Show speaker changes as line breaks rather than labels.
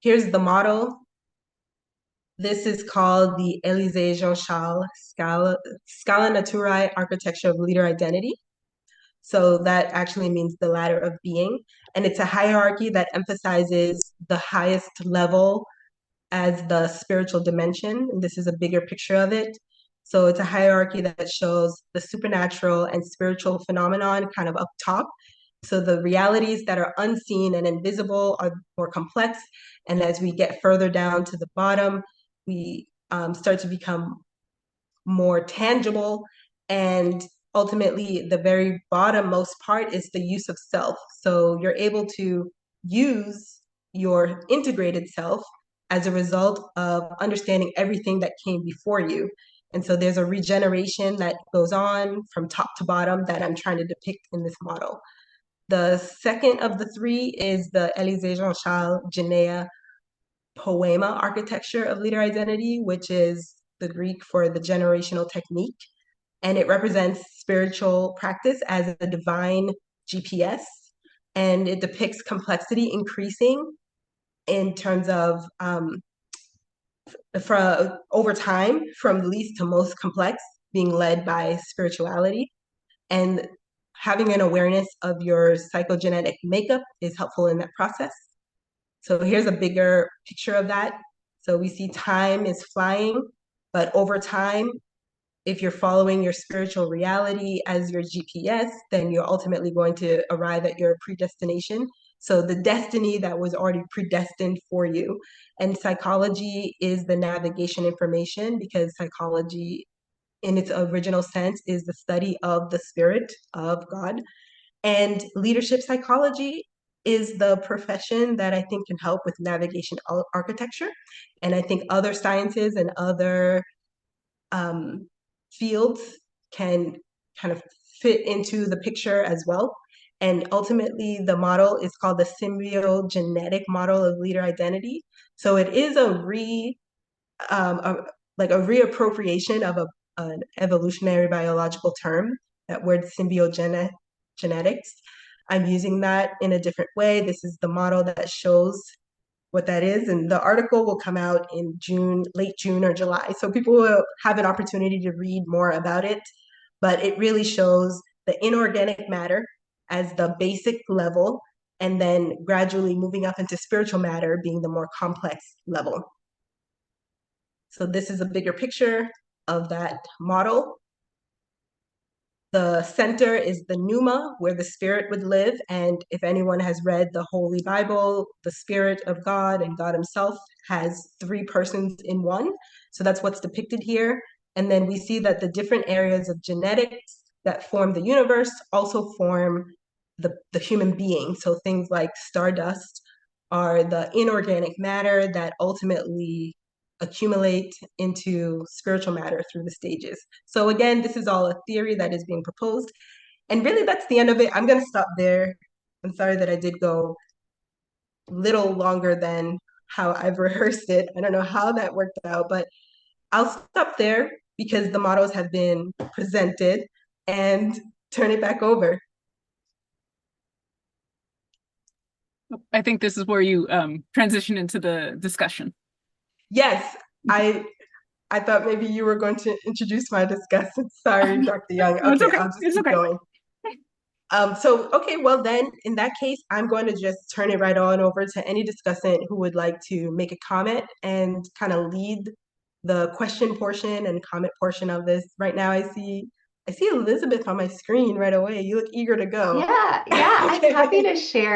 Here's the model. This is called the Élysée Jean-Charles Scala Naturae Architecture of Leader Identity. So that actually means the ladder of being. And it's a hierarchy that emphasizes the highest level as the spiritual dimension. And this is a bigger picture of it. So it's a hierarchy that shows the supernatural and spiritual phenomenon kind of up top. So the realities that are unseen and invisible are more complex. And as we get further down to the bottom, we start to become more tangible. And ultimately, the very bottommost part is the use of self. So you're able to use your integrated self as a result of understanding everything that came before you. And so there's a regeneration that goes on from top to bottom that I'm trying to depict in this model. The second of the three is the Élysée Jean-Charles Genea poema architecture of leader identity, which is the Greek for the generational technique. And it represents spiritual practice as a divine GPS. And it depicts complexity increasing in terms of over time, from least to most complex, being led by spirituality. And having an awareness of your psychogenetic makeup is helpful in that process. So here's a bigger picture of that. So we see time is flying, but over time, if you're following your spiritual reality as your GPS, then you're ultimately going to arrive at your predestination. So the destiny that was already predestined for you. And psychology is the navigation information, because psychology in its original sense is the study of the spirit of God. And leadership psychology is the profession that I think can help with navigation architecture. And I think other sciences and other fields can kind of fit into the picture as well. And ultimately, the model is called the symbiogenetic model of leader identity. So it is like a reappropriation of an evolutionary biological term, that word symbiogenetics. I'm using that in a different way. This is the model that shows what that is. And the article will come out in June, late June or July. So people will have an opportunity to read more about it. But it really shows the inorganic matter as the basic level, and then gradually moving up into spiritual matter being the more complex level. So this is a bigger picture of that model. The center is the pneuma, where the spirit would live. And if anyone has read the Holy Bible, the spirit of God and God himself has three persons in one. So that's what's depicted here. And then we see that the different areas of genetics that form the universe also form the human being. So things like stardust are the inorganic matter that ultimately accumulate into spiritual matter through the stages. So again, this is all a theory that is being proposed. And really that's the end of it. I'm going to stop there. I'm sorry that I did go a little longer than how I've rehearsed it. I don't know how that worked out, but I'll stop there because the models have been presented, and turn it back over.
I think this is where you transition into the discussion.
Yes, I thought maybe you were going to introduce my discussant. Sorry, Dr. Young.
No, it's
Okay,
okay.
I'll just
It's
keep
okay.
going. Okay, well then, in that case, I'm going to just turn it right on over to any discussant who would like to make a comment and kind of lead the question portion and comment portion of this. Right now, I see Elizabeth on my screen right away. You look eager to go.
Yeah, I'm
Okay.
happy to share.